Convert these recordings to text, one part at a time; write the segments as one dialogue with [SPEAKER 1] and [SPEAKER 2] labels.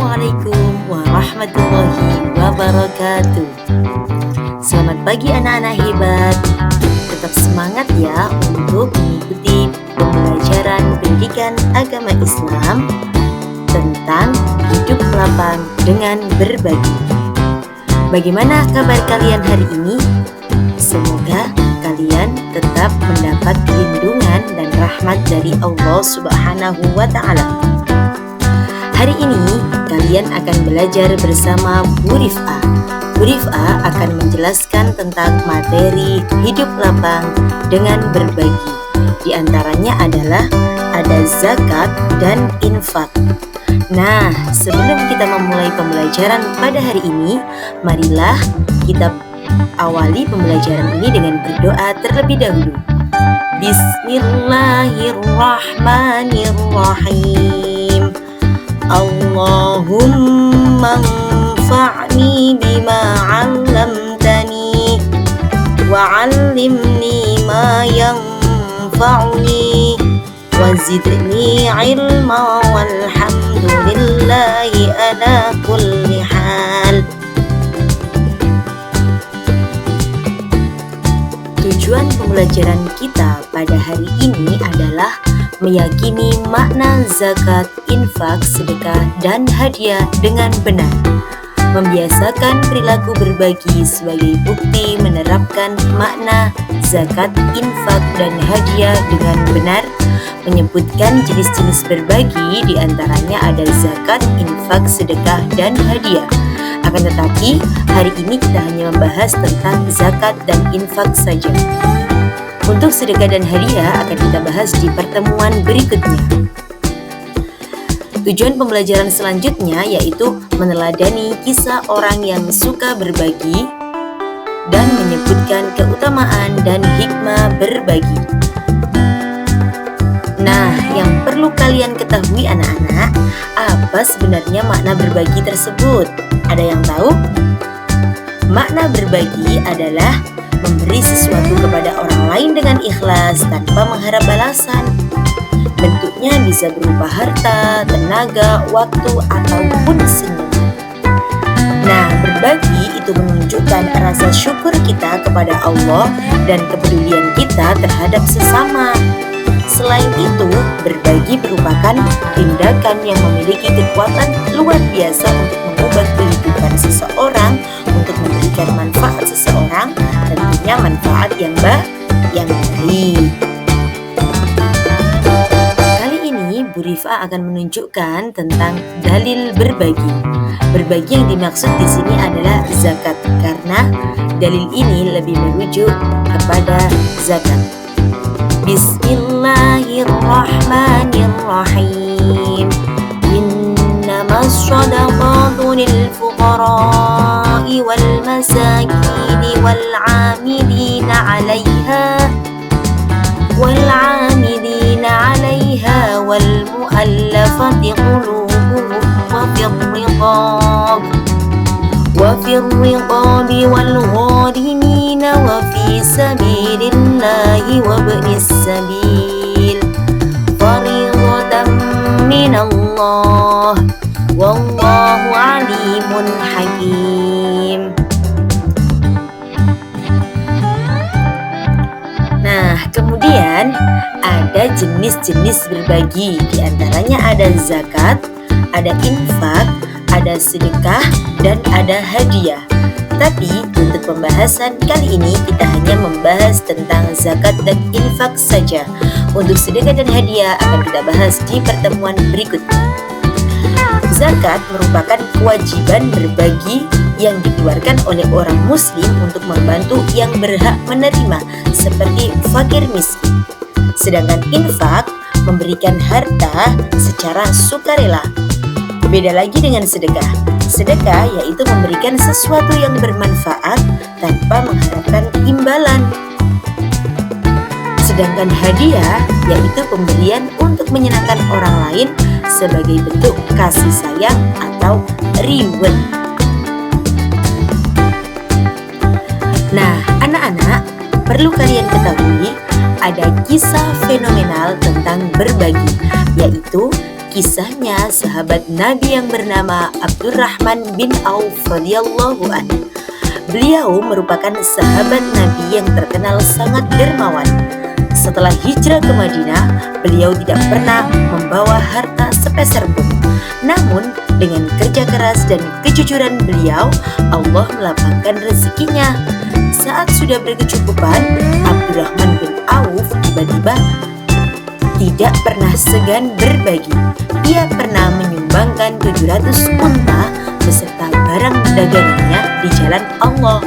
[SPEAKER 1] Assalamualaikum warahmatullahi wabarakatuh. Selamat pagi anak-anak hebat. Tetap semangat ya untuk mengikuti pembelajaran pendidikan agama Islam tentang hidup lapang dengan berbagi. Bagaimana kabar kalian hari ini? Semoga kalian tetap mendapat lindungan dan rahmat dari Allah Subhanahu wa Ta'ala. Hari ini kalian akan belajar bersama Bu Rif'a. Bu Rif'a akan menjelaskan tentang materi hidup lapang dengan berbagi. Di antaranya adalah ada zakat dan infak. Nah, sebelum kita memulai pembelajaran pada hari ini, marilah kita awali pembelajaran ini dengan berdoa terlebih dahulu. Bismillahirrahmanirrahim. Allahumma anfa'ni bima 'allamtani wa 'allimni ma yanfa'uni wa zidni 'ilma walhamdulillahi ala kulli hal. Tujuan pembelajaran kita pada hari ini adalah meyakini makna zakat, infak, sedekah, dan hadiah dengan benar. Membiasakan perilaku berbagi sebagai bukti menerapkan makna zakat, infak, dan hadiah dengan benar. Menyebutkan jenis-jenis berbagi, diantaranya ada zakat, infak, sedekah, dan hadiah. Akan tetapi, hari ini kita hanya membahas tentang zakat dan infak saja. Untuk sedekah dan hadiah akan kita bahas di pertemuan berikutnya. Tujuan pembelajaran selanjutnya yaitu meneladani kisah orang yang suka berbagi dan menyebutkan keutamaan dan hikmah berbagi. Nah, yang perlu kalian ketahui anak-anak, apa sebenarnya makna berbagi tersebut? Ada yang tahu? Makna berbagi adalah memberi sesuatu kepada orang lain dengan ikhlas tanpa mengharap balasan. Bentuknya bisa berupa harta, tenaga, waktu, ataupun senyuman. Nah, berbagi itu menunjukkan rasa syukur kita kepada Allah dan kepedulian kita terhadap sesama. Selain itu, berbagi merupakan tindakan yang memiliki kekuatan luar biasa untuk mengubah kehidupan seseorang, untuk memberikan manfaat seseorang, tentunya manfaat yang baik. Kali ini Bu Rif'a akan menunjukkan tentang dalil berbagi. Berbagi yang dimaksud di sini adalah zakat, karena dalil ini lebih merujuk kepada zakat. Bismillahirrahmanirrahim. Innamas shadaqatu lil fuqara'i wal masakini wal 'amilina 'alaiha wal mu'allafati qulubuhum wa fir riqabi wal gharimina wa fi sabilillahi wa ibnis sabil fariidatan minallah wallahu alimun hakim. Nah, kemudian ada jenis-jenis berbagi. Di antaranya ada zakat, ada infak, ada sedekah, dan ada hadiah. Tapi untuk pembahasan kali ini kita hanya membahas tentang zakat dan infak saja. Untuk sedekah dan hadiah akan kita bahas di pertemuan berikutnya. Zakat merupakan kewajiban berbagi yang dikeluarkan oleh orang muslim untuk membantu yang berhak menerima, seperti fakir miskin. Sedangkan infak memberikan harta secara sukarela. Beda lagi dengan sedekah. Sedekah yaitu memberikan sesuatu yang bermanfaat tanpa mengharapkan imbalan. Sedangkan hadiah yaitu pemberian untuk menyenangkan orang lain sebagai bentuk kasih sayang atau reward. Nah, anak-anak, perlu kalian ketahui ada kisah fenomenal tentang berbagi, yaitu kisahnya sahabat Nabi yang bernama Abdurrahman bin Auf radhiyallahu anhu. Beliau merupakan sahabat Nabi yang terkenal sangat dermawan. Setelah hijrah ke Madinah, beliau tidak pernah membawa harta sepeser pun. Namun, dengan kerja keras dan kejujuran beliau, Allah melapangkan rezekinya. Saat sudah berkecukupan, Abdurrahman bin Auf tiba-tiba tidak pernah segan berbagi. Ia pernah menyumbangkan 700 unta beserta barang dagangannya di jalan Allah.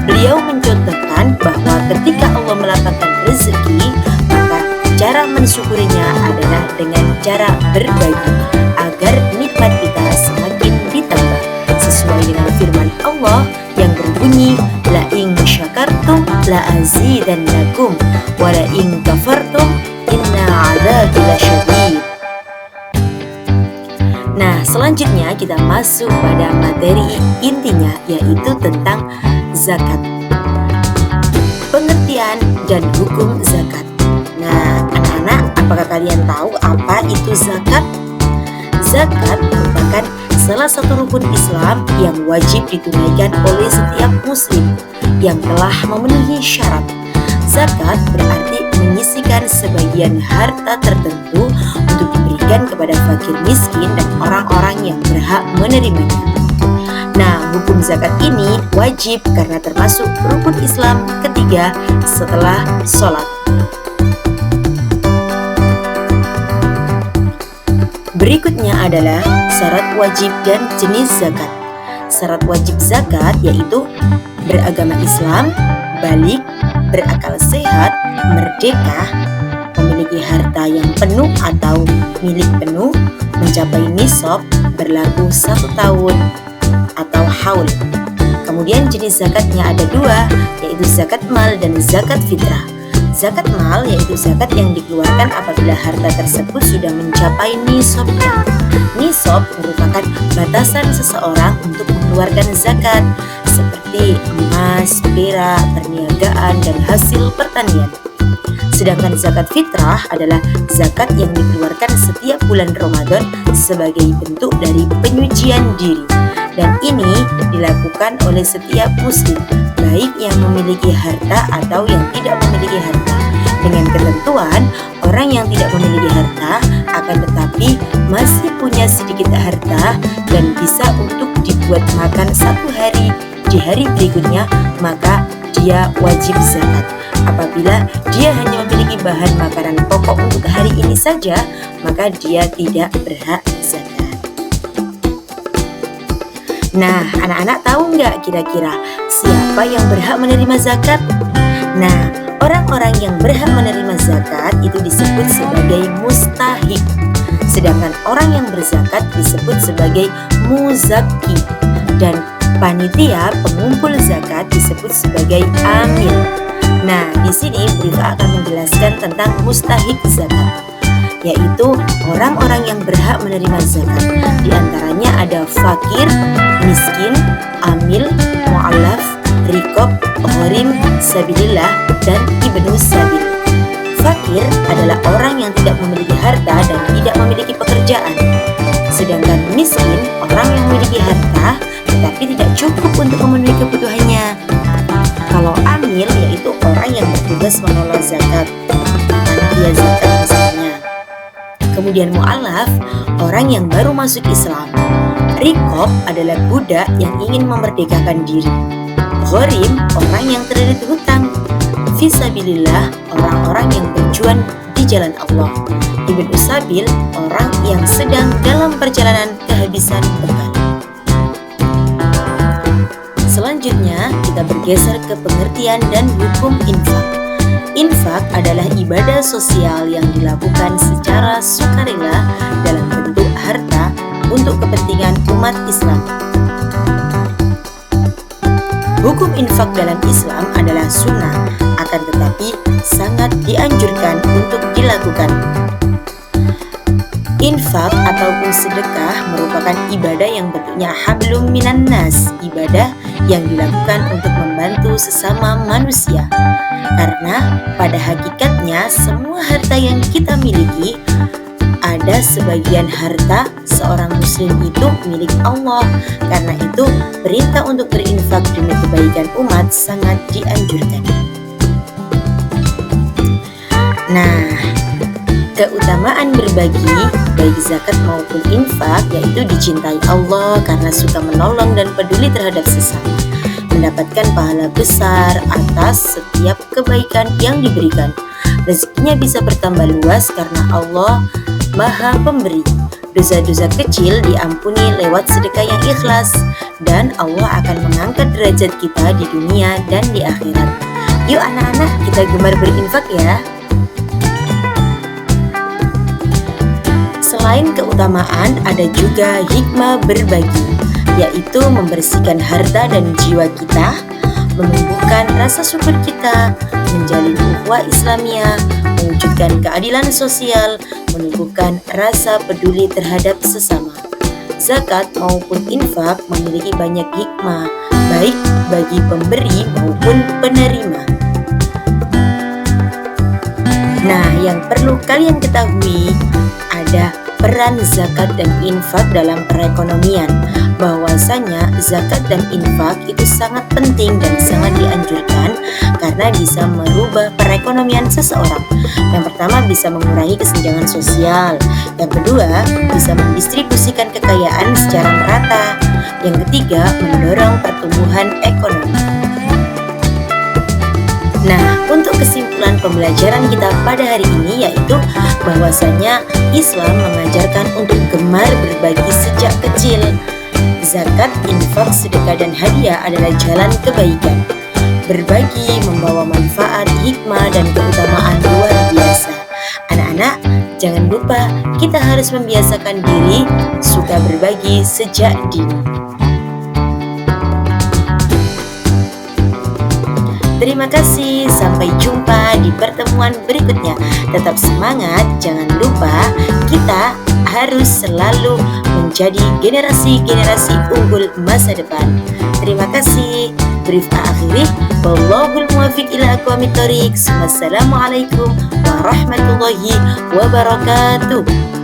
[SPEAKER 1] Beliau mencontohkan bahwa ketika Allah melapangkan rezeki, maka cara mensyukurinya adalah dengan cara berbagi agar nikmat kita semakin ditambah, sesuai dengan firman Allah yang berbunyi, la in syakartum la azidannakum wa la in kafartum inna adzabi lasyadid. Nah, selanjutnya kita masuk pada materi intinya, yaitu tentang zakat. Pengertian dan hukum zakat. Nah, anak-anak, apakah kalian tahu apa itu zakat? Zakat merupakan salah satu rukun Islam yang wajib ditunaikan oleh setiap muslim yang telah memenuhi syarat. Zakat berarti menyisihkan sebagian harta tertentu untuk diberikan kepada fakir miskin dan orang-orang yang berhak menerimanya. Nah, hukum zakat ini wajib karena termasuk rukun Islam ketiga setelah sholat. Berikutnya adalah syarat wajib dan jenis zakat. Syarat wajib zakat yaitu beragama Islam, balik, berakal sehat, merdeka, memiliki harta yang penuh atau milik penuh, mencapai nisab, berlaku 1 tahun atau haul. Kemudian jenis zakatnya ada 2, yaitu zakat mal dan zakat fitrah. Zakat mal yaitu zakat yang dikeluarkan apabila harta tersebut sudah mencapai nisabnya. Nisab merupakan batasan seseorang untuk mengeluarkan zakat, seperti emas, perak, perniagaan, dan hasil pertanian. Sedangkan zakat fitrah adalah zakat yang dikeluarkan setiap bulan Ramadan sebagai bentuk dari penyucian diri. Dan ini dilakukan oleh setiap muslim, baik yang memiliki harta atau yang tidak memiliki harta. Dengan ketentuan, orang yang tidak memiliki harta akan tetapi masih punya sedikit harta dan bisa untuk dibuat makan 1 hari di hari berikutnya, maka dia wajib zakat. Apabila dia hanya memiliki bahan makanan pokok untuk hari ini saja, maka dia tidak berhak zakat. Nah, anak-anak tahu nggak kira-kira siapa yang berhak menerima zakat? Nah, orang-orang yang berhak menerima zakat itu disebut sebagai mustahik. Sedangkan orang yang berzakat disebut sebagai muzakki. Dan panitia pengumpul zakat disebut sebagai amil. Nah, di sini Briva akan menjelaskan tentang mustahik zakat, yaitu orang-orang yang berhak menerima zakat. Di antaranya ada fakir, miskin, amil, mu'allaf, rikob, gharim, sabilillah, dan ibnu sabil. Fakir adalah orang yang tidak memiliki harta dan tidak memiliki pekerjaan. Sedangkan miskin, orang yang memiliki harta tetapi tidak cukup untuk memenuhi kebutuhannya. Kalau amil yaitu orang yang bertugas mengelola zakat, panitia zakat misalnya. Kemudian mu'alaf, orang yang baru masuk Islam. Rikob adalah budak yang ingin memerdekakan diri. Gharim, orang yang terlilit hutang. Fisabilillah, orang-orang yang berjuang di jalan Allah. Ibnu sabil, orang yang sedang dalam perjalanan kehabisan bekal. Selanjutnya, kita bergeser ke pengertian dan hukum infak. Infak adalah ibadah sosial yang dilakukan secara sukarela dalam bentuk harta untuk kepentingan umat Islam. Hukum infak dalam Islam adalah sunnah, akan tetapi sangat dianjurkan untuk dilakukan. Infak ataupun sedekah merupakan ibadah yang bentuknya hablum minan nas, ibadah yang dilakukan untuk membantu sesama manusia. Karena pada hakikatnya semua harta yang kita miliki ada sebagian harta seorang muslim itu milik Allah. Karena itu perintah untuk berinfak demi kebaikan umat sangat dianjurkan. Nah, keutamaan berbagi baik zakat maupun infak yaitu dicintai Allah karena suka menolong dan peduli terhadap sesama, mendapatkan pahala besar atas setiap kebaikan yang diberikan. Rezekinya bisa bertambah luas karena Allah Maha Pemberi. Dosa-dosa kecil diampuni lewat sedekah yang ikhlas, dan Allah akan mengangkat derajat kita di dunia dan di akhirat. Yuk anak-anak, kita gemar berinfak ya. Selain keutamaan, ada juga hikmah berbagi, yaitu membersihkan harta dan jiwa kita, menumbuhkan rasa syukur kita, menjalin ukhuwah Islamiyah, mewujudkan keadilan sosial, menumbuhkan rasa peduli terhadap sesama. Zakat maupun infak memiliki banyak hikmah, baik bagi pemberi maupun penerima. Nah, yang perlu kalian ketahui ada peran zakat dan infak dalam perekonomian. Bahwasanya zakat dan infak itu sangat penting dan sangat dianjurkan karena bisa merubah perekonomian seseorang. Yang pertama, bisa mengurangi kesenjangan sosial. Yang kedua, bisa mendistribusikan kekayaan secara merata. Yang ketiga, mendorong pertumbuhan ekonomi. Nah, untuk kesimpulan pembelajaran kita pada hari ini yaitu bahwasanya Islam mengajarkan untuk gemar berbagi sejak kecil. Zakat, infak, sedekah, dan hadiah adalah jalan kebaikan. Berbagi membawa manfaat, hikmah, dan keutamaan luar biasa. Anak-anak, jangan lupa kita harus membiasakan diri suka berbagi sejak dini. Terima kasih, sampai jumpa di pertemuan berikutnya. Tetap semangat, jangan lupa kita harus selalu menjadi generasi-generasi unggul masa depan. Terima kasih. Brief akhiri, wallahul muwaffiq ila aqwamit thoriq. Wassalamualaikum warahmatullahi wabarakatuh.